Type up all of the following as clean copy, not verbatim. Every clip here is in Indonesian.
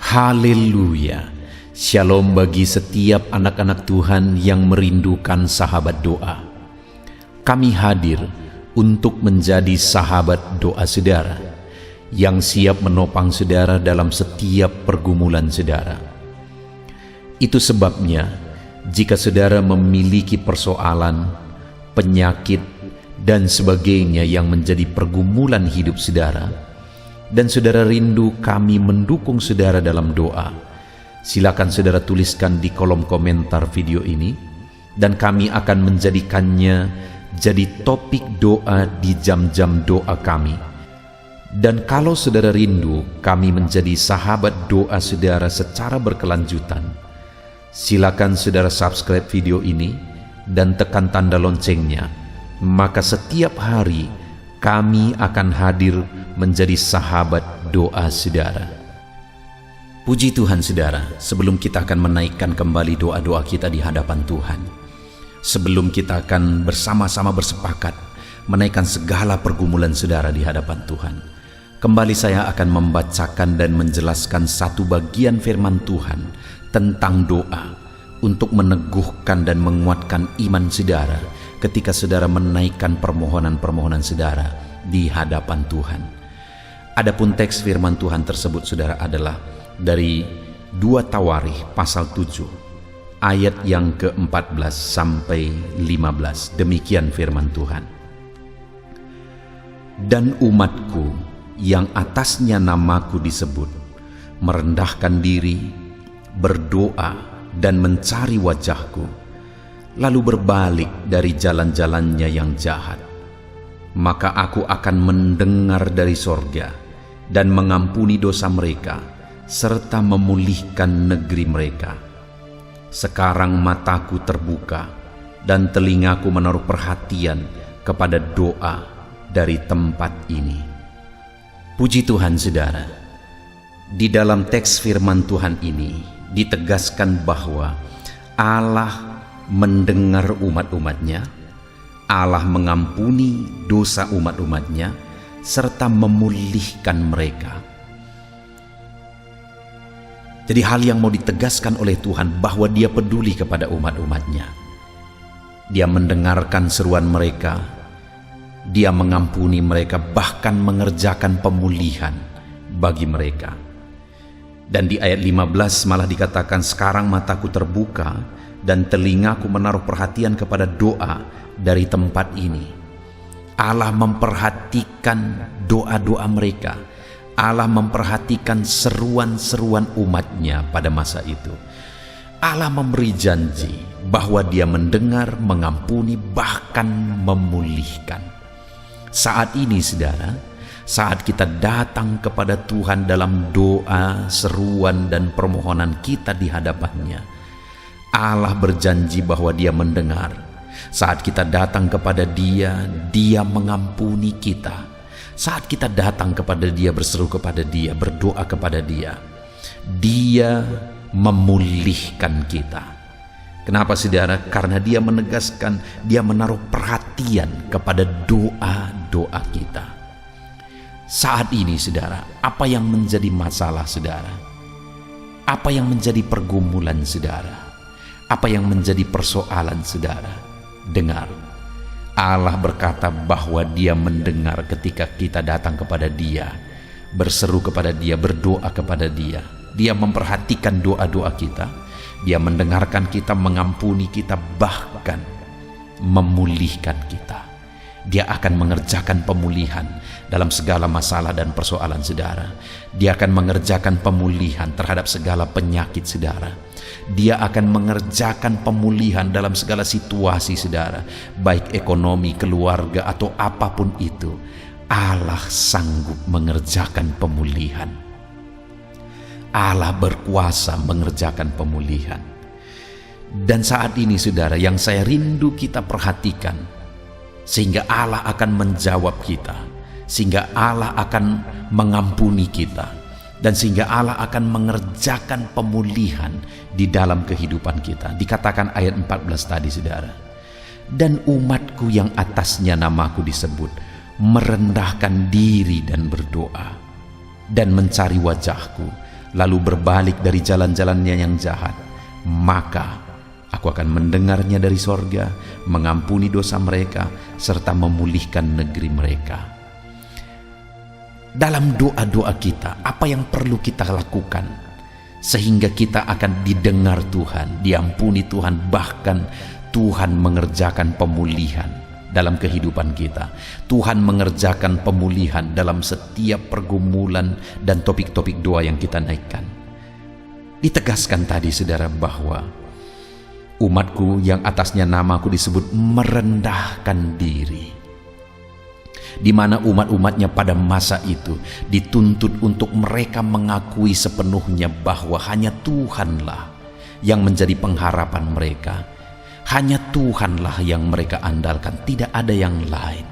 Haleluya. Shalom bagi setiap anak-anak Tuhan yang merindukan sahabat doa. Kami hadir untuk menjadi sahabat doa saudara, yang siap menopang saudara dalam setiap pergumulan saudara. Itu sebabnya, jika saudara memiliki persoalan, penyakit, dan sebagainya yang menjadi pergumulan hidup saudara, dan saudara rindu kami mendukung saudara dalam doa, silakan saudara tuliskan di kolom komentar video ini, dan kami akan menjadikannya jadi topik doa di jam-jam doa kami. Dan kalau saudara rindu kami menjadi sahabat doa saudara secara berkelanjutan, silakan saudara subscribe video ini dan tekan tanda loncengnya, maka setiap hari kami akan hadir menjadi sahabat doa saudara. Puji Tuhan saudara, sebelum kita akan menaikkan kembali doa-doa kita di hadapan Tuhan, sebelum kita akan bersama-sama bersepakat menaikkan segala pergumulan saudara di hadapan Tuhan, kembali saya akan membacakan dan menjelaskan satu bagian firman Tuhan tentang doa untuk meneguhkan dan menguatkan iman saudara ketika saudara menaikkan permohonan-permohonan saudara di hadapan Tuhan. Adapun teks firman Tuhan tersebut saudara adalah dari 2 Tawarikh pasal 7 ayat yang ke-14 sampai 15. Demikian firman Tuhan. Dan umatku yang atasnya namaku disebut, merendahkan diri, berdoa dan mencari wajahku, lalu berbalik dari jalan-jalannya yang jahat, maka aku akan mendengar dari sorga dan mengampuni dosa mereka, serta memulihkan negeri mereka. Sekarang mataku terbuka dan telingaku menaruh perhatian kepada doa dari tempat ini. Puji Tuhan saudara, di dalam teks firman Tuhan ini ditegaskan bahwa Allah mendengar umat-umatnya, Allah mengampuni dosa umat-umatnya, serta memulihkan mereka. Jadi hal yang mau ditegaskan oleh Tuhan bahwa Dia peduli kepada umat-umatnya. Dia mendengarkan seruan mereka, Dia mengampuni mereka, bahkan mengerjakan pemulihan bagi mereka. Dan di ayat 15 malah dikatakan, sekarang mataku terbuka dan telingaku menaruh perhatian kepada doa dari tempat ini. Allah memperhatikan doa-doa mereka. Allah memperhatikan seruan-seruan umatnya pada masa itu. Allah memberi janji bahwa Dia mendengar, mengampuni, bahkan memulihkan. Saat ini saudara, saat kita datang kepada Tuhan dalam doa, seruan, dan permohonan kita di hadapannya, Allah berjanji bahwa Dia mendengar. Saat kita datang kepada Dia, Dia mengampuni kita. Saat kita datang kepada Dia, berseru kepada Dia, berdoa kepada Dia, Dia memulihkan kita. Kenapa saudara? Karena Dia menegaskan, Dia menaruh perhatian kepada doa-doa kita. Saat ini saudara, apa yang menjadi masalah saudara? Apa yang menjadi pergumulan saudara? Apa yang menjadi persoalan saudara? Dengar, Allah berkata bahwa Dia mendengar ketika kita datang kepada Dia, berseru kepada Dia, berdoa kepada Dia. Dia memperhatikan doa-doa kita, Dia mendengarkan kita, mengampuni kita, bahkan memulihkan kita. Dia akan mengerjakan pemulihan dalam segala masalah dan persoalan saudara. Dia akan mengerjakan pemulihan terhadap segala penyakit saudara. Dia akan mengerjakan pemulihan dalam segala situasi saudara, baik ekonomi, keluarga, atau apapun itu. Allah sanggup mengerjakan pemulihan. Allah berkuasa mengerjakan pemulihan. Dan saat ini saudara, yang saya rindu kita perhatikan, sehingga Allah akan menjawab kita, sehingga Allah akan mengampuni kita, dan sehingga Allah akan mengerjakan pemulihan di dalam kehidupan kita. Dikatakan ayat 14 tadi saudara, dan umatku yang atasnya namaku disebut, merendahkan diri dan berdoa, dan mencari wajahku, lalu berbalik dari jalan-jalannya yang jahat, maka Aku akan mendengarnya dari sorga, mengampuni dosa mereka, serta memulihkan negeri mereka. Dalam doa-doa kita, apa yang perlu kita lakukan sehingga kita akan didengar Tuhan, diampuni Tuhan, bahkan Tuhan mengerjakan pemulihan dalam kehidupan kita. Tuhan mengerjakan pemulihan dalam setiap pergumulan dan topik-topik doa yang kita naikkan. Ditegaskan tadi, saudara, bahwa umatku yang atasnya namaku disebut merendahkan diri, di mana umat-umatnya pada masa itu dituntut untuk mereka mengakui sepenuhnya bahwa hanya Tuhanlah yang menjadi pengharapan mereka. Hanya Tuhanlah yang mereka andalkan, tidak ada yang lain.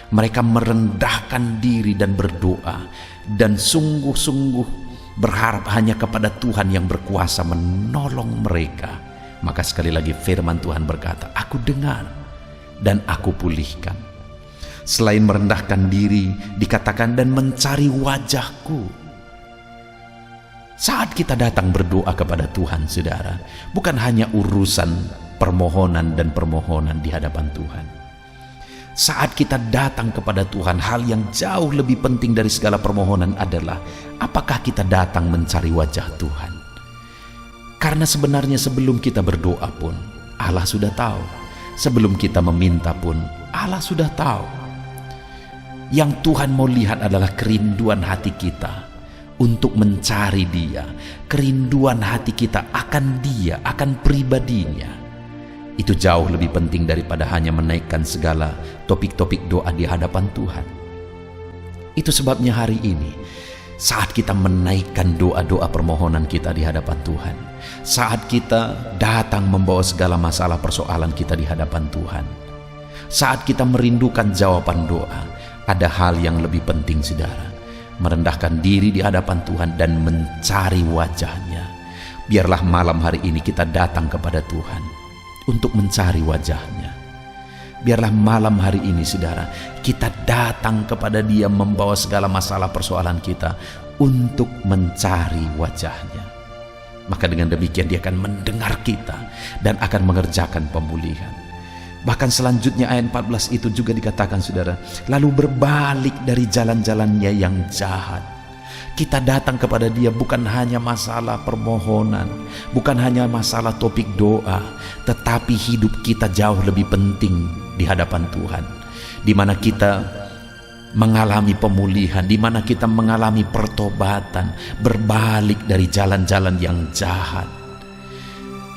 Mereka merendahkan diri dan berdoa, dan sungguh-sungguh berharap hanya kepada Tuhan yang berkuasa menolong mereka. Maka sekali lagi firman Tuhan berkata, Aku dengar dan Aku pulihkan. Selain merendahkan diri, dikatakan dan mencari wajahku. Saat kita datang berdoa kepada Tuhan, saudara, bukan hanya urusan permohonan dan permohonan di hadapan Tuhan. Saat kita datang kepada Tuhan, hal yang jauh lebih penting dari segala permohonan adalah apakah kita datang mencari wajah Tuhan. Karena sebenarnya sebelum kita berdoa pun Allah sudah tahu. Sebelum kita meminta pun Allah sudah tahu. Yang Tuhan mau lihat adalah kerinduan hati kita untuk mencari Dia, kerinduan hati kita akan Dia, akan pribadinya. Itu jauh lebih penting daripada hanya menaikkan segala topik-topik doa di hadapan Tuhan. Itu sebabnya hari ini, saat kita menaikkan doa-doa permohonan kita di hadapan Tuhan, saat kita datang membawa segala masalah persoalan kita di hadapan Tuhan, saat kita merindukan jawaban doa, ada hal yang lebih penting, saudara, merendahkan diri di hadapan Tuhan dan mencari wajahnya. Biarlah malam hari ini kita datang kepada Tuhan untuk mencari wajahnya. Biarlah malam hari ini, saudara, kita datang kepada Dia membawa segala masalah persoalan kita untuk mencari wajahnya. Maka dengan demikian Dia akan mendengar kita dan akan mengerjakan pemulihan. Bahkan selanjutnya ayat 14 itu juga dikatakan, saudara, lalu berbalik dari jalan-jalannya yang jahat. Kita datang kepada Dia bukan hanya masalah permohonan, bukan hanya masalah topik doa, tetapi hidup kita jauh lebih penting di hadapan Tuhan, di mana kita mengalami pemulihan, di mana kita mengalami pertobatan, berbalik dari jalan-jalan yang jahat.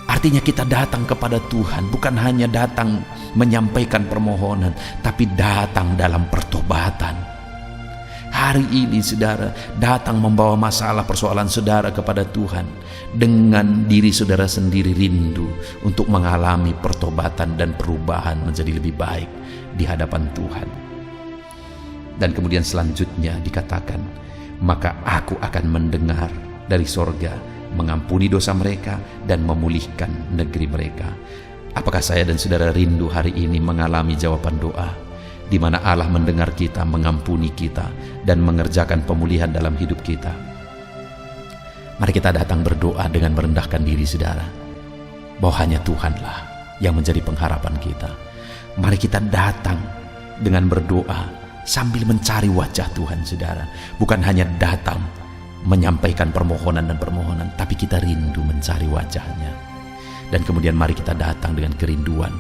Artinya kita datang kepada Tuhan bukan hanya datang menyampaikan permohonan, tapi datang dalam pertobatan. Hari ini, saudara, datang membawa masalah persoalan saudara kepada Tuhan dengan diri saudara sendiri rindu untuk mengalami pertobatan dan perubahan menjadi lebih baik di hadapan Tuhan. Dan kemudian selanjutnya dikatakan, maka Aku akan mendengar dari sorga, mengampuni dosa mereka dan memulihkan negeri mereka. Apakah saya dan saudara rindu hari ini mengalami jawaban doa, di mana Allah mendengar kita, mengampuni kita, dan mengerjakan pemulihan dalam hidup kita? Mari kita datang berdoa dengan merendahkan diri, saudara, bahwa hanya Tuhanlah yang menjadi pengharapan kita. Mari kita datang dengan berdoa sambil mencari wajah Tuhan, saudara. Bukan hanya datang menyampaikan permohonan dan permohonan, tapi kita rindu mencari wajahnya. Dan kemudian mari kita datang dengan kerinduan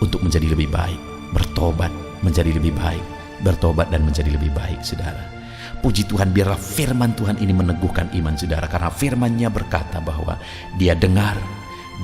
untuk menjadi lebih baik, bertobat menjadi lebih baik, bertobat dan menjadi lebih baik, saudara. Puji Tuhan, biarlah firman Tuhan ini meneguhkan iman saudara, karena firman-Nya berkata bahwa Dia dengar,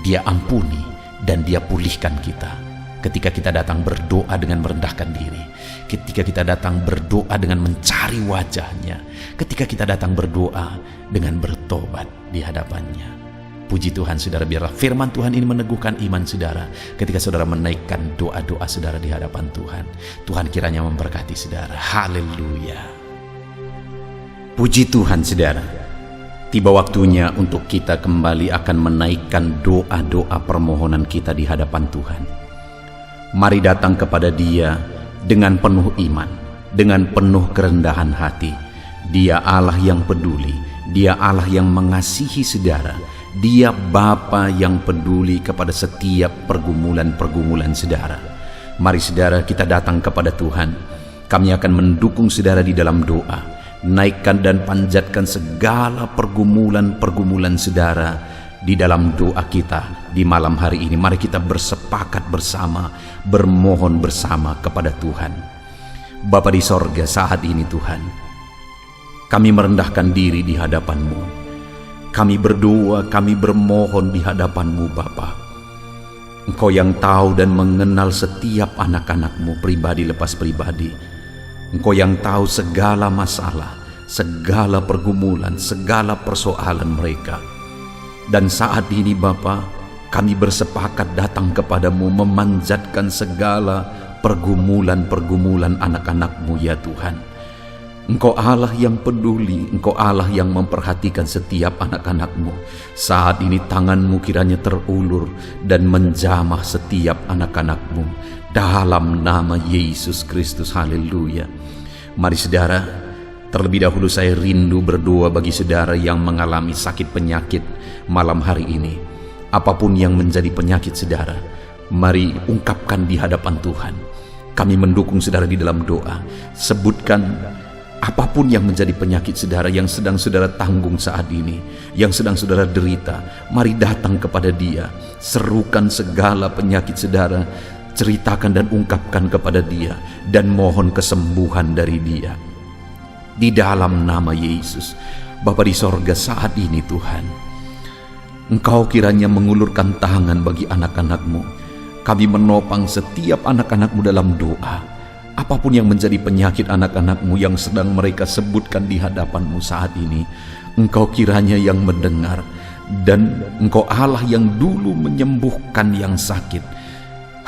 Dia ampuni, dan Dia pulihkan kita. Ketika kita datang berdoa dengan merendahkan diri, ketika kita datang berdoa dengan mencari wajah-Nya, ketika kita datang berdoa dengan bertobat di hadapan-Nya. Puji Tuhan, saudara, biarlah firman Tuhan ini meneguhkan iman saudara ketika saudara menaikkan doa-doa saudara di hadapan Tuhan. Tuhan kiranya memberkati saudara. Haleluya. Puji Tuhan, saudara. Tiba waktunya untuk kita kembali akan menaikkan doa-doa permohonan kita di hadapan Tuhan. Mari datang kepada Dia dengan penuh iman, dengan penuh kerendahan hati. Dia Allah yang peduli, Dia Allah yang mengasihi saudara. Dia Bapa yang peduli kepada setiap pergumulan-pergumulan saudara. Mari saudara, kita datang kepada Tuhan. Kami akan mendukung saudara di dalam doa. Naikkan dan panjatkan segala pergumulan-pergumulan saudara di dalam doa kita di malam hari ini. Mari kita bersepakat bersama, bermohon bersama kepada Tuhan. Bapa di sorga, saat ini Tuhan, kami merendahkan diri di hadapan-Mu. Kami berdoa, kami bermohon di hadapan-Mu Bapa. Engkau yang tahu dan mengenal setiap anak-anak-Mu pribadi lepas pribadi. Engkau yang tahu segala masalah, segala pergumulan, segala persoalan mereka. Dan saat ini Bapa, kami bersepakat datang kepadamu memanjatkan segala pergumulan-pergumulan anak-anak-Mu ya Tuhan. Engkau Allah yang peduli, Engkau Allah yang memperhatikan setiap anak-anak-Mu. Saat ini tangan-Mu kiranya terulur dan menjamah setiap anak-anak-Mu dalam nama Yesus Kristus. Haleluya. Mari saudara, terlebih dahulu saya rindu berdoa bagi saudara yang mengalami sakit penyakit malam hari ini. Apapun yang menjadi penyakit saudara, mari ungkapkan di hadapan Tuhan. Kami mendukung saudara di dalam doa. Sebutkan apapun yang menjadi penyakit saudara yang sedang saudara tanggung saat ini, yang sedang saudara derita, mari datang kepada Dia. Serukan segala penyakit saudara, ceritakan dan ungkapkan kepada Dia, dan mohon kesembuhan dari Dia. Di dalam nama Yesus. Bapa di sorga, saat ini Tuhan, Engkau kiranya mengulurkan tangan bagi anak-anak-Mu. Kami menopang setiap anak-anak-Mu dalam doa. Apapun yang menjadi penyakit anak-anak-Mu yang sedang mereka sebutkan di hadapan-Mu saat ini, Engkau kiranya yang mendengar. Dan Engkau Allah yang dulu menyembuhkan yang sakit.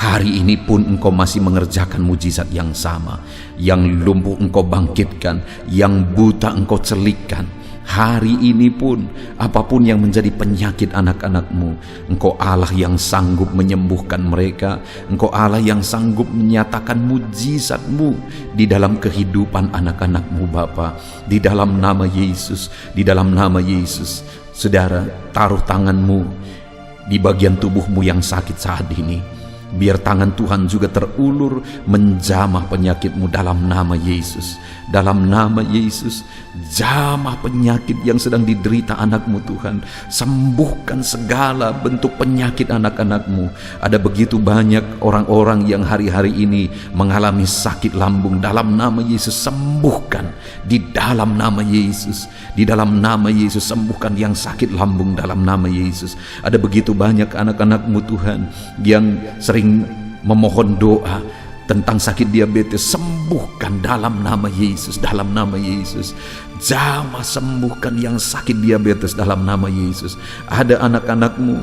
Hari ini pun Engkau masih mengerjakan mujizat yang sama. Yang lumpuh Engkau bangkitkan, yang buta Engkau celikkan. Hari ini pun apapun yang menjadi penyakit anak-anak-Mu, Engkau Allah yang sanggup menyembuhkan mereka. Engkau Allah yang sanggup menyatakan mujizat-Mu di dalam kehidupan anak-anak-Mu Bapa. Di dalam nama Yesus, di dalam nama Yesus. Saudara, taruh tangan-Mu di bagian tubuh-Mu yang sakit saat ini. Biar tangan Tuhan juga terulur menjamah penyakit-Mu dalam nama Yesus. Dalam nama Yesus, jamah penyakit yang sedang diderita anak-Mu Tuhan. Sembuhkan segala bentuk penyakit anak-anak-Mu. Ada begitu banyak orang-orang yang hari-hari ini mengalami sakit lambung. Dalam nama Yesus, sembuhkan. Di dalam nama Yesus, di dalam nama Yesus, sembuhkan yang sakit lambung dalam nama Yesus. Ada begitu banyak anak-anak-Mu Tuhan yang sering memohon doa tentang sakit diabetes. Sembuhkan dalam nama Yesus, dalam nama Yesus. Jamah sembuhkan yang sakit diabetes dalam nama Yesus. Ada anak-anak-Mu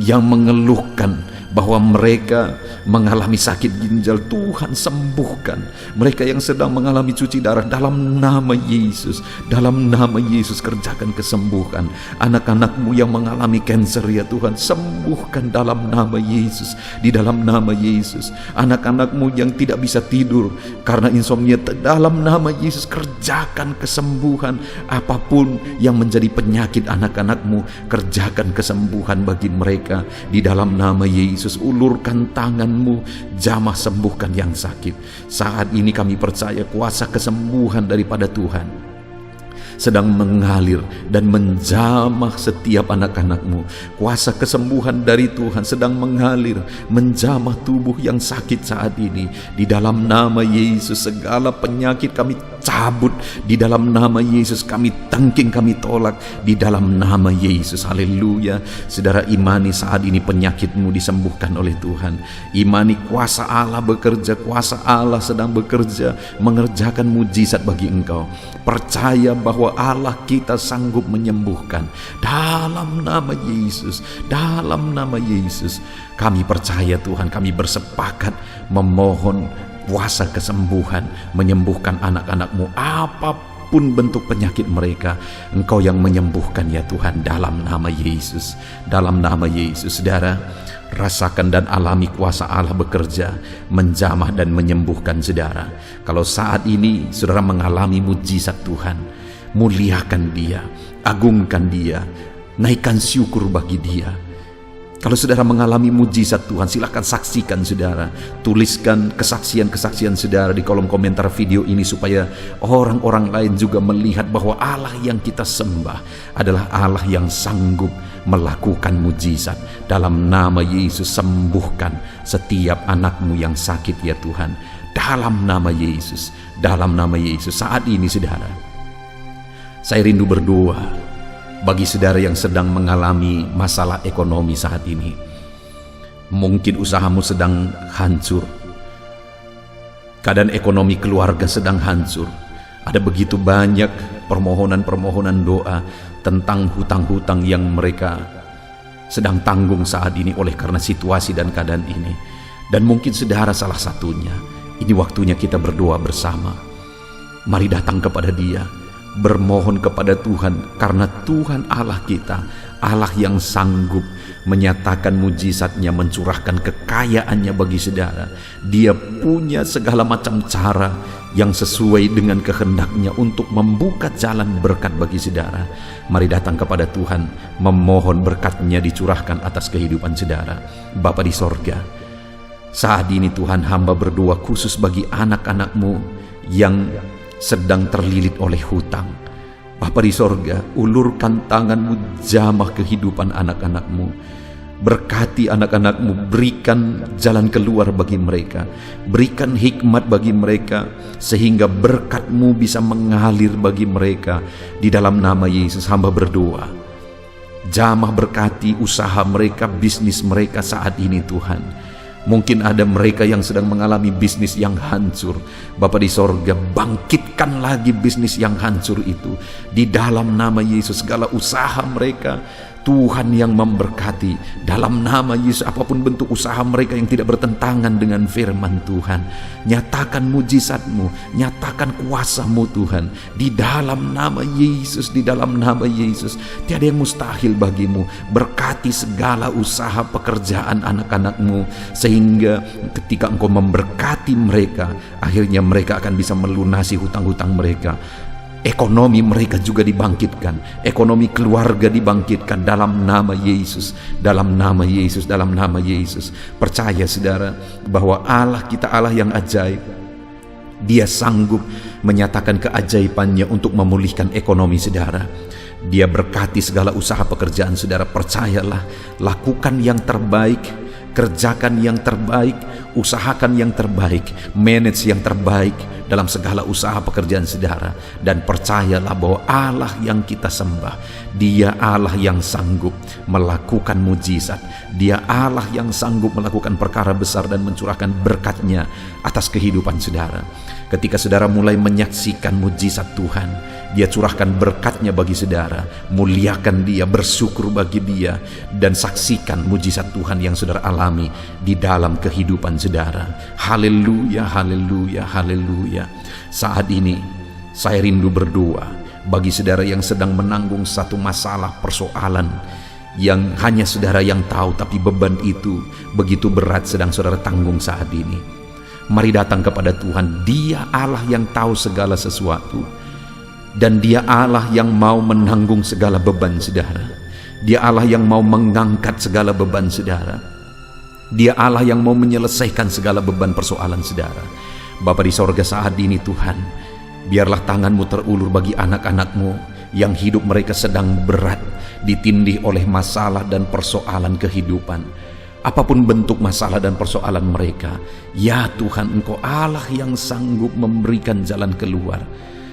yang mengeluhkan bahwa mereka mengalami sakit ginjal, Tuhan sembuhkan. Mereka yang sedang mengalami cuci darah, dalam nama Yesus, dalam nama Yesus kerjakan kesembuhan. Anak-anak-Mu yang mengalami kanker ya Tuhan, sembuhkan dalam nama Yesus, di dalam nama Yesus. Anak-anak-Mu yang tidak bisa tidur karena insomnia, dalam nama Yesus kerjakan kesembuhan. Apapun yang menjadi penyakit anak-anak-Mu, kerjakan kesembuhan bagi mereka di dalam nama Yesus. Ulurkan tangan-Mu, jamah sembuhkan yang sakit. Saat ini kami percaya kuasa kesembuhan daripada Tuhan sedang mengalir dan menjamah setiap anak-anak-Mu. Kuasa kesembuhan dari Tuhan sedang mengalir, menjamah tubuh yang sakit saat ini. Di dalam nama Yesus, segala penyakit kami cabut. Di dalam nama Yesus kami tangking, kami tolak. Di dalam nama Yesus, haleluya. Saudara, imani saat ini penyakit-Mu disembuhkan oleh Tuhan. Imani kuasa Allah bekerja, kuasa Allah sedang bekerja, mengerjakan mujizat bagi engkau. Percaya bahwa Allah kita sanggup menyembuhkan. Dalam nama Yesus, dalam nama Yesus, kami percaya Tuhan. Kami bersepakat memohon kuasa kesembuhan, menyembuhkan anak-anak-Mu apapun bentuk penyakit mereka. Engkau yang menyembuhkan ya Tuhan, dalam nama Yesus, dalam nama Yesus. Saudara, rasakan dan alami kuasa Allah bekerja, menjamah dan menyembuhkan saudara. Kalau saat ini saudara mengalami mujizat Tuhan, Muliakan Dia, agungkan Dia, naikkan syukur bagi Dia. Kalau saudara mengalami mujizat Tuhan, silakan saksikan saudara. Tuliskan kesaksian-kesaksian saudara di kolom komentar video ini supaya orang-orang lain juga melihat bahwa Allah yang kita sembah adalah Allah yang sanggup melakukan mujizat. Dalam nama Yesus, sembuhkan setiap anakmu yang sakit ya Tuhan. Dalam nama Yesus, dalam nama Yesus. Saat ini saudara, saya rindu berdoa bagi saudara yang sedang mengalami masalah ekonomi saat ini. Mungkin usahamu sedang hancur, keadaan ekonomi keluarga sedang hancur. Ada begitu banyak permohonan-permohonan doa tentang hutang-hutang yang mereka sedang tanggung saat ini oleh karena situasi dan keadaan ini. Dan mungkin saudara salah satunya. Ini waktunya kita berdoa bersama. Mari datang kepada Dia, bermohon kepada Tuhan, karena Tuhan Allah kita, Allah yang sanggup menyatakan mujizatnya, mencurahkan kekayaannya bagi saudara. Dia punya segala macam cara yang sesuai dengan kehendaknya untuk membuka jalan berkat bagi saudara. Mari datang kepada Tuhan, memohon berkatnya dicurahkan atas kehidupan saudara. Bapa di sorga, saat ini Tuhan, hamba berdoa khusus bagi anak-anak-Mu yang sedang terlilit oleh hutang. Bapa di sorga, ulurkan tangan-Mu, jamah kehidupan anak-anak-Mu. Berkati anak-anak-Mu, berikan jalan keluar bagi mereka, berikan hikmat bagi mereka, sehingga berkat-Mu bisa mengalir bagi mereka. Di dalam nama Yesus hamba berdoa, jamah berkati usaha mereka, bisnis mereka saat ini Tuhan. Mungkin ada mereka yang sedang mengalami bisnis yang hancur. Bapa di sorga, bangkitkan lagi bisnis yang hancur itu. Di dalam nama Yesus, segala usaha mereka, Tuhan yang memberkati. Dalam nama Yesus, apapun bentuk usaha mereka yang tidak bertentangan dengan firman Tuhan, nyatakan mujizat-Mu, nyatakan kuasa-Mu Tuhan. Di dalam nama Yesus, di dalam nama Yesus, tiada yang mustahil bagi-Mu. Berkati segala usaha pekerjaan anak-anak-Mu, sehingga ketika Engkau memberkati mereka, akhirnya mereka akan bisa melunasi hutang-hutang mereka. Ekonomi mereka juga dibangkitkan, ekonomi keluarga dibangkitkan dalam nama Yesus, dalam nama Yesus, dalam nama Yesus. Percaya saudara bahwa Allah kita Allah yang ajaib. Dia sanggup menyatakan keajaibannya untuk memulihkan ekonomi saudara. Dia berkati segala usaha pekerjaan saudara. Percayalah, lakukan yang terbaik, kerjakan yang terbaik, usahakan yang terbaik, manage yang terbaik dalam segala usaha pekerjaan saudara. Dan percayalah bahwa Allah yang kita sembah, Dia Allah yang sanggup melakukan mujizat. Dia Allah yang sanggup melakukan perkara besar dan mencurahkan berkat-Nya atas kehidupan saudara. Ketika saudara mulai menyaksikan mujizat Tuhan, Dia curahkan berkat-Nya bagi saudara. Muliakan Dia, bersyukur bagi Dia, dan saksikan mujizat Tuhan yang saudara alami di dalam kehidupan saudara. Haleluya, haleluya, haleluya. Saat ini saya rindu berdoa bagi saudara yang sedang menanggung satu masalah, persoalan yang hanya saudara yang tahu, tapi beban itu begitu berat sedang saudara tanggung saat ini. Mari datang kepada Tuhan. Dia Allah yang tahu segala sesuatu, dan Dia Allah yang mau menanggung segala beban saudara. Dia Allah yang mau mengangkat segala beban saudara. Dia Allah yang mau menyelesaikan segala beban persoalan saudara. Bapa di sorga, saat ini Tuhan, biarlah tangan-Mu terulur bagi anak-anak-Mu yang hidup mereka sedang berat, ditindih oleh masalah dan persoalan kehidupan. Apapun bentuk masalah dan persoalan mereka, ya Tuhan, Engkau Allah yang sanggup memberikan jalan keluar.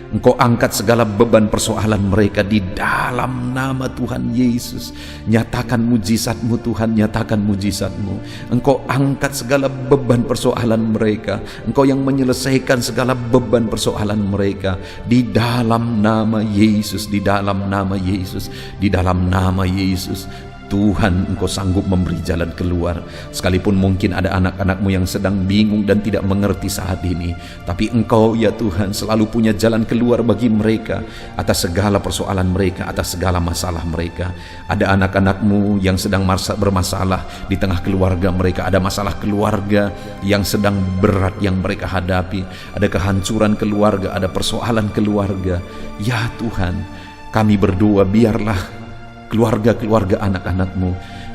Engkau angkat segala beban persoalan mereka di dalam nama Tuhan Yesus. Nyatakan mujizat-Mu Tuhan, nyatakan mujizat-Mu. Engkau angkat segala beban persoalan mereka. Engkau yang menyelesaikan segala beban persoalan mereka di dalam nama Yesus, di dalam nama Yesus, di dalam nama Yesus. Tuhan, Engkau sanggup memberi jalan keluar. Sekalipun mungkin ada anak-anak-Mu yang sedang bingung dan tidak mengerti saat ini, tapi Engkau ya Tuhan selalu punya jalan keluar bagi mereka atas segala persoalan mereka, atas segala masalah mereka. Ada anak-anak-Mu yang sedang bermasalah di tengah keluarga mereka, ada masalah keluarga yang sedang berat yang mereka hadapi, ada kehancuran keluarga, ada persoalan keluarga. Ya Tuhan, kami berdoa biarlah keluarga-keluarga anak-anak-Mu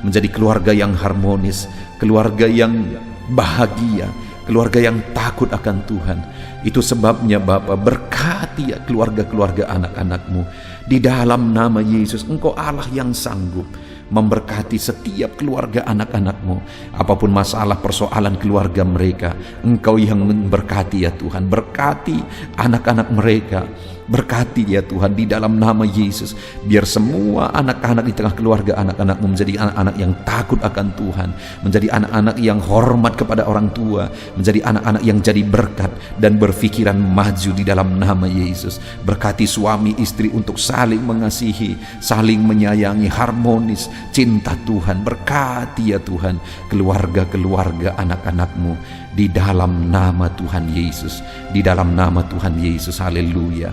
menjadi keluarga yang harmonis, keluarga yang bahagia, keluarga yang takut akan Tuhan. Itu sebabnya Bapa, berkati ya keluarga-keluarga anak-anak-Mu. Di dalam nama Yesus, Engkau Allah yang sanggup memberkati setiap keluarga anak-anak-Mu. Apapun masalah persoalan keluarga mereka, Engkau yang memberkati ya Tuhan. Berkati anak-anak mereka, berkati ya Tuhan di dalam nama Yesus. Biar semua anak-anak di tengah keluarga anak-anak-Mu menjadi anak-anak yang takut akan Tuhan, menjadi anak-anak yang hormat kepada orang tua, menjadi anak-anak yang jadi berkat dan berpikiran maju di dalam nama Yesus. Berkati suami istri untuk saling mengasihi, saling menyayangi, harmonis, cinta Tuhan. Berkati ya Tuhan keluarga-keluarga anak-anak-Mu di dalam nama Tuhan Yesus, di dalam nama Tuhan Yesus. Haleluya.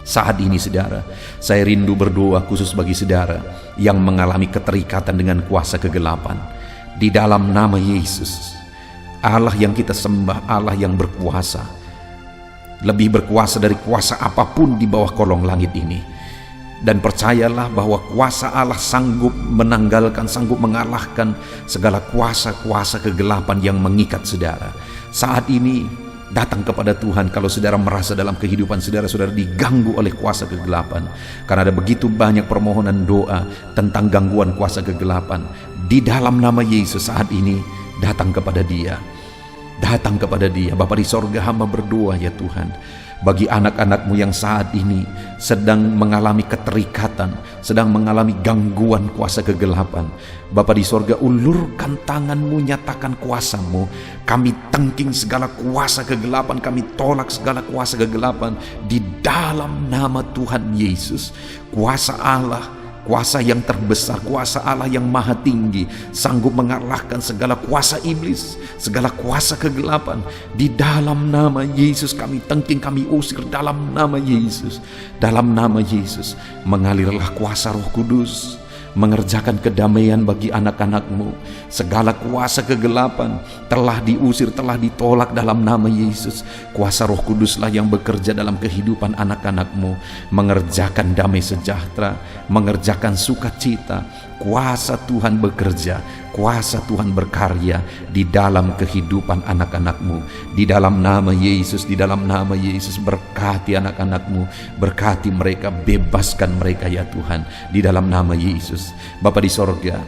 Saat ini saudara, saya rindu berdoa khusus bagi saudara yang mengalami keterikatan dengan kuasa kegelapan. Di dalam nama Yesus, Allah yang kita sembah, Allah yang berkuasa, lebih berkuasa dari kuasa apapun di bawah kolong langit ini. Dan percayalah bahwa kuasa Allah sanggup menanggalkan, sanggup mengalahkan segala kuasa-kuasa kegelapan yang mengikat saudara. Saat ini datang kepada Tuhan kalau saudara merasa dalam kehidupan saudara diganggu oleh kuasa kegelapan. Karena ada begitu banyak permohonan doa tentang gangguan kuasa kegelapan. Di dalam nama Yesus saat ini datang kepada Dia. Datang kepada Dia. Bapa di sorga, hamba berdoa ya Tuhan, bagi anak-anak-Mu yang saat ini sedang mengalami keterikatan, sedang mengalami gangguan kuasa kegelapan. Bapa di sorga, ulurkan tangan-Mu, nyatakan kuasa-Mu. Kami tengking segala kuasa kegelapan, kami tolak segala kuasa kegelapan di dalam nama Tuhan Yesus. Kuasa Allah, kuasa yang terbesar, kuasa Allah yang maha tinggi, sanggup mengalahkan segala kuasa iblis, segala kuasa kegelapan. Di dalam nama Yesus kami tengking, kami usir dalam nama Yesus. Dalam nama Yesus mengalirlah kuasa Roh Kudus, mengerjakan kedamaian bagi anak-anak-Mu. Segala kuasa kegelapan telah diusir, telah ditolak dalam nama Yesus. Kuasa Roh Kuduslah yang bekerja dalam kehidupan anak-anak-Mu, mengerjakan damai sejahtera, mengerjakan sukacita. Kuasa Tuhan bekerja, kuasa Tuhan berkarya di dalam kehidupan anak-anak-Mu. Di dalam nama Yesus, di dalam nama Yesus, berkati anak-anak-Mu, berkati mereka, bebaskan mereka ya Tuhan, di dalam nama Yesus. Bapa di sorga,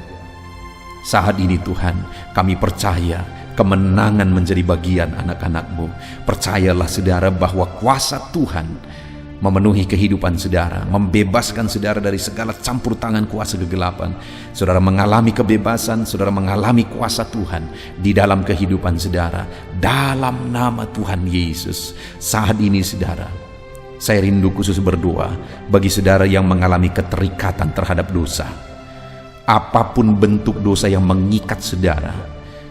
saat ini Tuhan, kami percaya kemenangan menjadi bagian anak-anak-Mu. Percayalah saudara bahwa kuasa Tuhan memenuhi kehidupan saudara, membebaskan saudara dari segala campur tangan kuasa kegelapan. Saudara mengalami kebebasan, saudara mengalami kuasa Tuhan di dalam kehidupan saudara. Dalam nama Tuhan Yesus, saat ini saudara, saya rindu khusus berdoa bagi saudara yang mengalami keterikatan terhadap dosa. Apapun bentuk dosa yang mengikat saudara,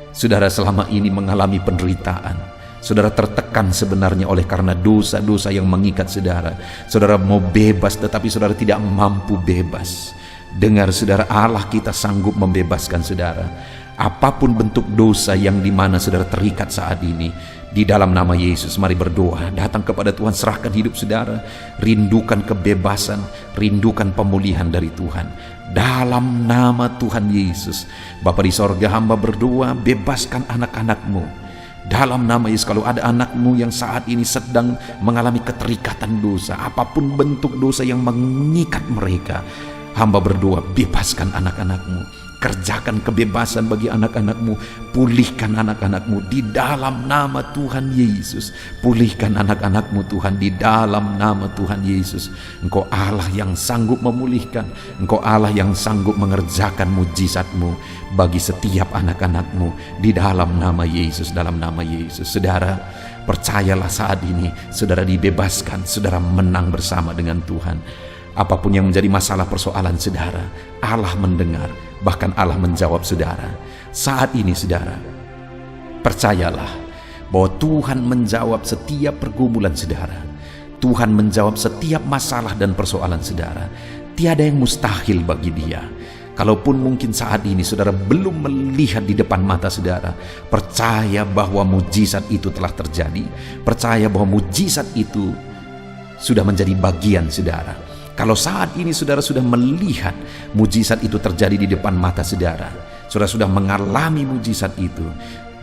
saudara selama ini mengalami penderitaan. Saudara tertekan sebenarnya oleh karena dosa-dosa yang mengikat saudara. Saudara mau bebas tetapi saudara tidak mampu bebas. Dengar saudara, Allah kita sanggup membebaskan saudara. Apapun bentuk dosa yang dimana saudara terikat saat ini, di dalam nama Yesus mari berdoa. Datang kepada Tuhan, serahkan hidup saudara. Rindukan kebebasan, rindukan pemulihan dari Tuhan. Dalam nama Tuhan Yesus, Bapa di sorga, hamba berdoa, bebaskan anak-anak-Mu. Dalam nama Yesus, kalau ada anak-Mu yang saat ini sedang mengalami keterikatan dosa, apapun bentuk dosa yang mengikat mereka, hamba berdoa, bebaskan anak-anak-Mu. Kerjakan kebebasan bagi anak-anak-Mu. Pulihkan anak-anak-Mu di dalam nama Tuhan Yesus. Pulihkan anak-anak-Mu Tuhan di dalam nama Tuhan Yesus. Engkau Allah yang sanggup memulihkan. Engkau Allah yang sanggup mengerjakan mujizat-Mu bagi setiap anak-anak-Mu di dalam nama Yesus, dalam nama Yesus. Saudara, percayalah saat ini saudara dibebaskan, saudara menang bersama dengan Tuhan. Apapun yang menjadi masalah persoalan saudara, Allah mendengar, bahkan Allah menjawab saudara. Saat ini saudara, percayalah bahwa Tuhan menjawab setiap pergumulan saudara. Tuhan menjawab setiap masalah dan persoalan saudara. Tiada yang mustahil bagi Dia. Kalaupun mungkin saat ini saudara belum melihat di depan mata saudara, percaya bahwa mujizat itu telah terjadi. Percaya bahwa mujizat itu sudah menjadi bagian saudara. Kalau saat ini saudara sudah melihat mujizat itu terjadi di depan mata saudara, saudara sudah mengalami mujizat itu,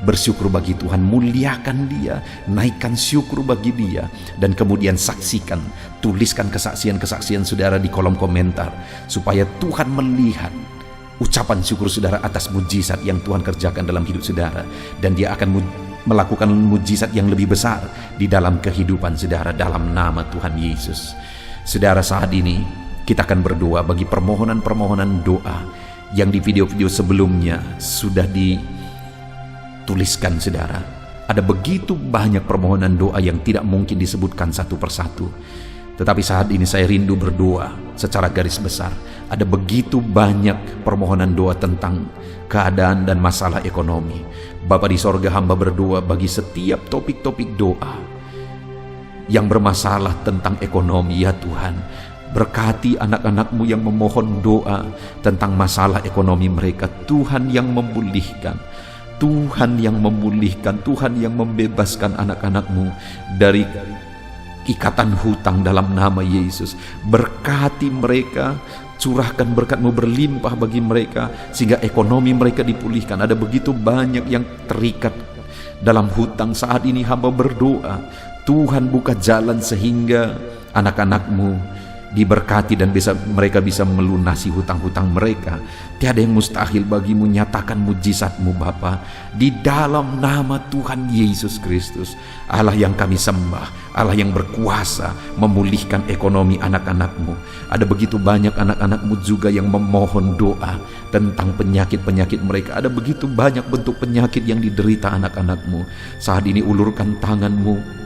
bersyukur bagi Tuhan, muliakan Dia, naikkan syukur bagi Dia, dan kemudian saksikan, tuliskan kesaksian-kesaksian saudara di kolom komentar, supaya Tuhan melihat ucapan syukur saudara atas mujizat yang Tuhan kerjakan dalam hidup saudara, dan Dia akan melakukan mujizat yang lebih besar di dalam kehidupan saudara dalam nama Tuhan Yesus. Saudara, saat ini kita akan berdoa bagi permohonan-permohonan doa yang di video-video sebelumnya sudah dituliskan saudara. Ada begitu banyak permohonan doa yang tidak mungkin disebutkan satu persatu. Tetapi saat ini saya rindu berdoa secara garis besar. Ada begitu banyak permohonan doa tentang keadaan dan masalah ekonomi. Bapa di sorga, hamba berdoa bagi setiap topik-topik doa yang bermasalah tentang ekonomi. Ya Tuhan, berkati anak-anak-Mu yang memohon doa tentang masalah ekonomi mereka. Tuhan yang memulihkan, Tuhan yang memulihkan, Tuhan yang membebaskan anak-anak-Mu dari ikatan hutang dalam nama Yesus. Berkati mereka, curahkan berkat-Mu berlimpah bagi mereka, sehingga ekonomi mereka dipulihkan. Ada begitu banyak yang terikat dalam hutang. Saat ini hamba berdoa, Tuhan buka jalan sehingga anak-anak-Mu diberkati dan mereka bisa melunasi hutang-hutang mereka. Tiada yang mustahil bagi-Mu. Nyatakan mujizat-Mu Bapa di dalam nama Tuhan Yesus Kristus. Allah yang kami sembah, Allah yang berkuasa memulihkan ekonomi anak-anak-Mu. Ada begitu banyak anak-anak-Mu juga yang memohon doa tentang penyakit-penyakit mereka. Ada begitu banyak bentuk penyakit yang diderita anak-anak-Mu. Saat ini ulurkan tangan-Mu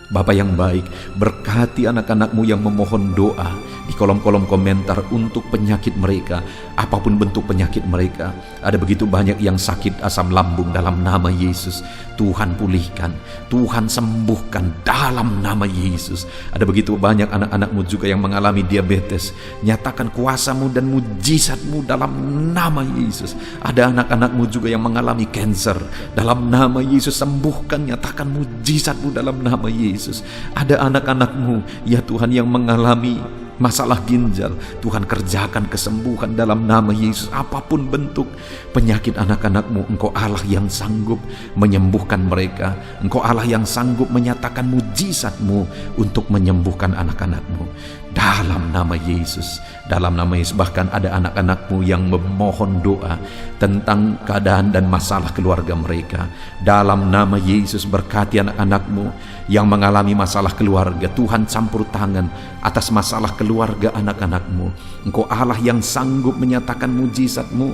Bapa yang baik, berkati anak-anak-Mu yang memohon doa di kolom-kolom komentar untuk penyakit mereka, apapun bentuk penyakit mereka. Ada begitu banyak yang sakit asam lambung dalam nama Yesus. Tuhan pulihkan, Tuhan sembuhkan dalam nama Yesus. Ada begitu banyak anak-anak-Mu juga yang mengalami diabetes. Nyatakan kuasa-Mu dan mujizat-Mu dalam nama Yesus. Ada anak-anak-Mu juga yang mengalami kanker. Dalam nama Yesus sembuhkan, nyatakan mujizat-Mu dalam nama Yesus. Ada anak-anak-Mu ya Tuhan yang mengalami masalah ginjal. Tuhan kerjakan kesembuhan dalam nama Yesus. Apapun bentuk penyakit anak-anak-Mu, Engkau Allah yang sanggup menyembuhkan mereka. Engkau Allah yang sanggup menyatakan mujizat-Mu untuk menyembuhkan anak-anak-Mu dalam nama Yesus. Dalam nama Yesus. Bahkan ada anak-anak-Mu yang memohon doa tentang keadaan dan masalah keluarga mereka. Dalam nama Yesus, berkati anak-anak-Mu yang mengalami masalah keluarga. Tuhan campur tangan atas masalah keluarga anak-anak-Mu. Engkau Allah yang sanggup menyatakan mujizat-Mu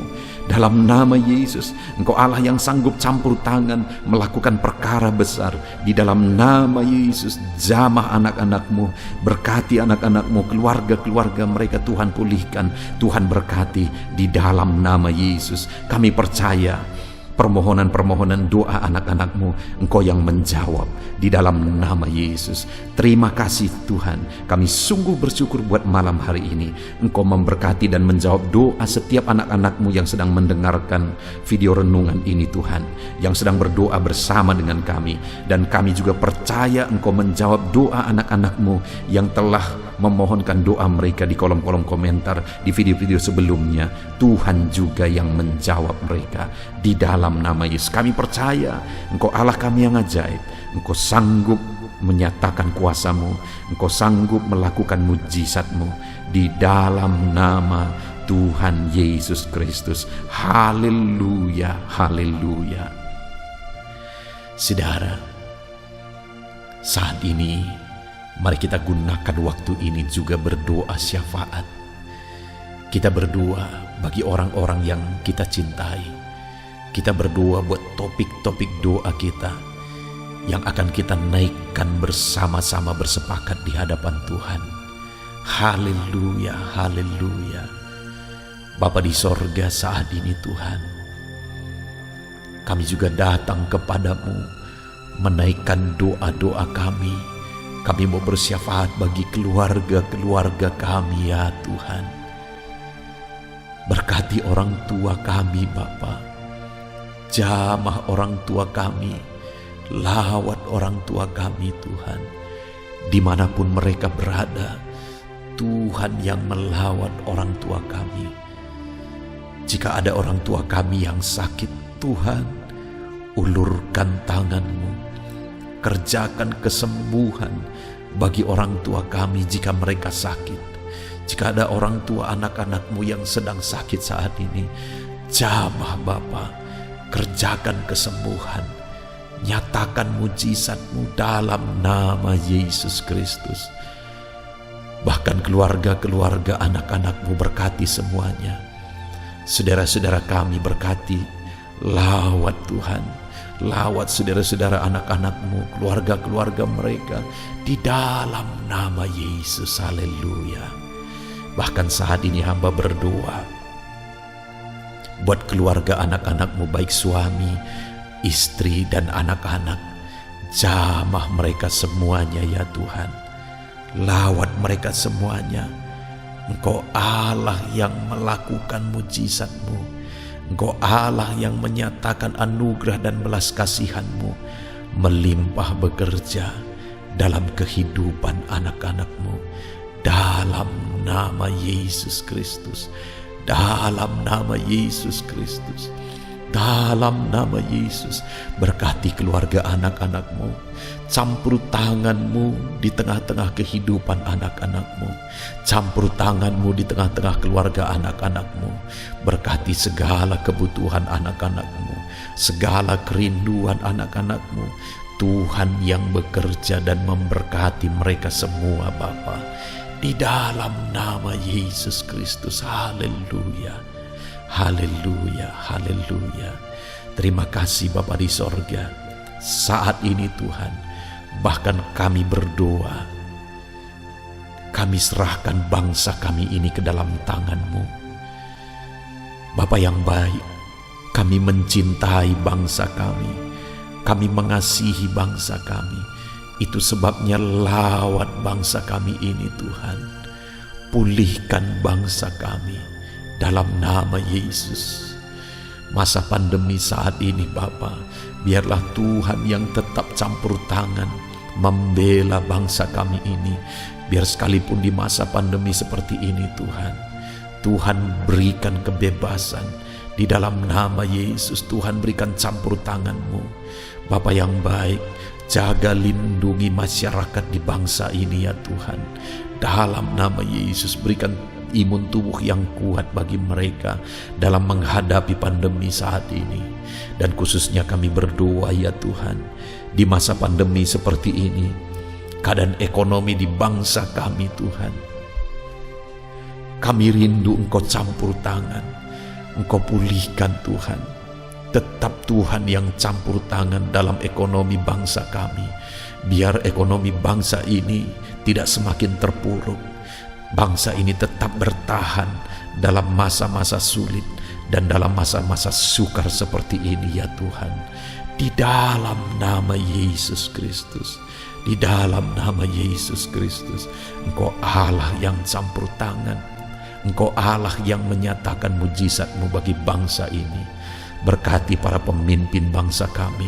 dalam nama Yesus. Engkau Allah yang sanggup campur tangan melakukan perkara besar di dalam nama Yesus. Jamah anak-anak-Mu, berkati anak-anak-Mu, keluarga-keluarga mereka Tuhan pulihkan, Tuhan berkati di dalam nama Yesus. Kami percaya permohonan-permohonan doa anak-anak-Mu Engkau yang menjawab di dalam nama Yesus. Terima kasih Tuhan, kami sungguh bersyukur buat malam hari ini. Engkau memberkati dan menjawab doa setiap anak-anak-Mu yang sedang mendengarkan video renungan ini Tuhan, yang sedang berdoa bersama dengan kami. Dan kami juga percaya Engkau menjawab doa anak-anak-Mu yang telah memohonkan doa mereka di kolom-kolom komentar di video-video sebelumnya. Tuhan juga yang menjawab mereka di dalam nama Yesus. Kami percaya Engkau Allah kami yang ajaib. Engkau sanggup menyatakan kuasa-Mu, Engkau sanggup melakukan mujizat-Mu di dalam nama Tuhan Yesus Kristus. Haleluya, haleluya. Saudara, saat ini mari kita gunakan waktu ini juga berdoa syafaat. Kita berdoa bagi orang-orang yang kita cintai. Kita berdoa buat topik-topik doa kita yang akan kita naikkan bersama-sama bersepakat di hadapan Tuhan. Haleluya, haleluya. Bapa di sorga, saat ini Tuhan, kami juga datang kepadamu menaikkan doa-doa kami. Kami mau bersyafaat bagi keluarga-keluarga kami ya Tuhan. Berkati orang tua kami Bapa, jamah orang tua kami, lawat orang tua kami Tuhan. Dimanapun mereka berada, Tuhan yang melawat orang tua kami. Jika ada orang tua kami yang sakit, Tuhan, ulurkan tangan-Mu, kerjakan kesembuhan bagi orang tua kami jika mereka sakit. Jika ada orang tua anak-anak-Mu yang sedang sakit saat ini, jamah Bapa, kerjakan kesembuhan, nyatakan mujizat-Mu dalam nama Yesus Kristus. Bahkan keluarga-keluarga anak-anak-Mu berkati semuanya. Saudara-saudara kami berkati, lawat Tuhan, lawat saudara-saudara anak-anak-Mu, keluarga-keluarga mereka di dalam nama Yesus. Haleluya. Bahkan saat ini hamba berdoa buat keluarga anak-anak-Mu, baik suami, istri dan anak-anak. Jamah mereka semuanya ya Tuhan, lawat mereka semuanya. Engkau Allah yang melakukan mujizat-Mu, Engkau Allah yang menyatakan anugerah dan belas kasihan-Mu melimpah bekerja dalam kehidupan anak-anak-Mu. Dalam nama Yesus Kristus, dalam nama Yesus Kristus, dalam nama Yesus, berkati keluarga anak-anak-Mu. Campur tangan-Mu di tengah-tengah kehidupan anak-anak-Mu. Campur tangan-Mu di tengah-tengah keluarga anak-anak-Mu. Berkati segala kebutuhan anak-anak-Mu, segala kerinduan anak-anak-Mu. Tuhan yang bekerja dan memberkati mereka semua Bapa. Di dalam nama Yesus Kristus. Haleluya. Haleluya, haleluya. Terima kasih Bapa di sorga. Saat ini Tuhan, bahkan kami berdoa, kami serahkan bangsa kami ini ke dalam tangan-Mu. Bapa yang baik, kami mencintai bangsa kami mengasihi bangsa kami. Itu sebabnya lawat bangsa kami ini Tuhan. Pulihkan bangsa kami dalam nama Yesus. Masa pandemi saat ini Bapa, biarlah Tuhan yang tetap campur tangan membela bangsa kami ini. Biar sekalipun di masa pandemi seperti ini Tuhan, Tuhan berikan kebebasan di dalam nama Yesus. Tuhan berikan campur tangan-Mu Bapa yang baik. Jaga lindungi masyarakat di bangsa ini ya Tuhan. Dalam nama Yesus, berikan imun tubuh yang kuat bagi mereka dalam menghadapi pandemi saat ini. Dan khususnya kami berdoa ya Tuhan, di masa pandemi seperti ini, keadaan ekonomi di bangsa kami Tuhan, kami rindu Engkau campur tangan, Engkau pulihkan Tuhan. Tetap Tuhan yang campur tangan dalam ekonomi bangsa kami. Biar ekonomi bangsa ini tidak semakin terpuruk. Bangsa ini tetap bertahan dalam masa-masa sulit dan dalam masa-masa sukar seperti ini ya Tuhan. Di dalam nama Yesus Kristus, di dalam nama Yesus Kristus, Engkau Allah yang campur tangan, Engkau Allah yang menyatakan mujizat-Mu bagi bangsa ini. Berkati para pemimpin bangsa kami,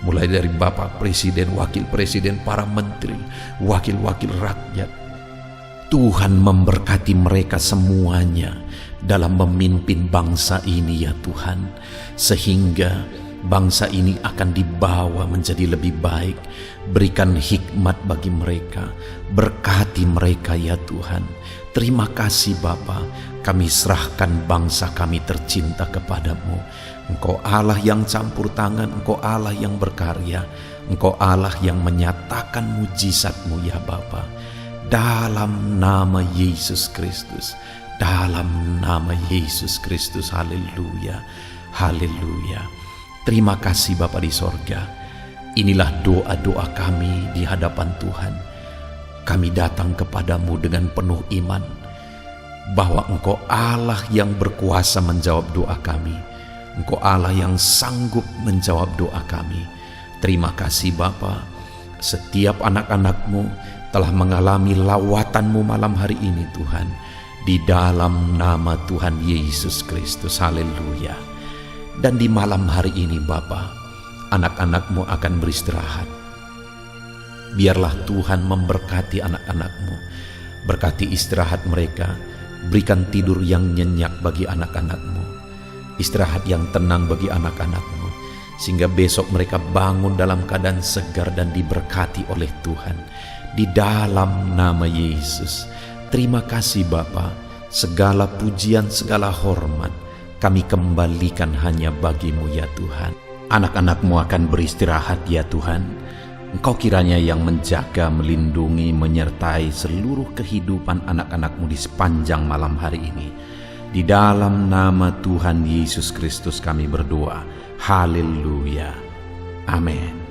mulai dari Bapak Presiden, Wakil Presiden, para menteri, wakil-wakil rakyat. Tuhan memberkati mereka semuanya dalam memimpin bangsa ini ya Tuhan, sehingga bangsa ini akan dibawa menjadi lebih baik. Berikan hikmat bagi mereka, berkati mereka ya Tuhan. Terima kasih Bapa, kami serahkan bangsa kami tercinta kepadamu. Engkau Allah yang campur tangan, Engkau Allah yang berkarya, Engkau Allah yang menyatakan mujizat-Mu ya Bapa. Dalam nama Yesus Kristus, dalam nama Yesus Kristus. Haleluya, haleluya. Terima kasih Bapa di sorga. Inilah doa-doa kami di hadapan Tuhan. kami datang kepadamu dengan penuh iman bahwa Engkau Allah yang berkuasa menjawab doa kami. Engkau Allah yang sanggup menjawab doa kami. Terima kasih Bapa, setiap anak-anak-Mu telah mengalami lawatan-Mu malam hari ini Tuhan. Di dalam nama Tuhan Yesus Kristus, haleluya. Dan di malam hari ini Bapa, anak-anak-Mu akan beristirahat. Biarlah Tuhan memberkati anak-anak-Mu, berkati istirahat mereka, berikan tidur yang nyenyak bagi anak-anak-Mu, istirahat yang tenang bagi anak-anak-Mu, sehingga besok mereka bangun dalam keadaan segar dan diberkati oleh Tuhan. Di dalam nama Yesus, terima kasih Bapa, segala pujian, segala hormat kami kembalikan hanya bagi-Mu ya Tuhan. Anak-anak-Mu akan beristirahat ya Tuhan. Engkau kiranya yang menjaga, melindungi, menyertai seluruh kehidupan anak-anak-Mu di sepanjang malam hari ini. Di dalam nama Tuhan Yesus Kristus kami berdoa. Haleluya. Amin.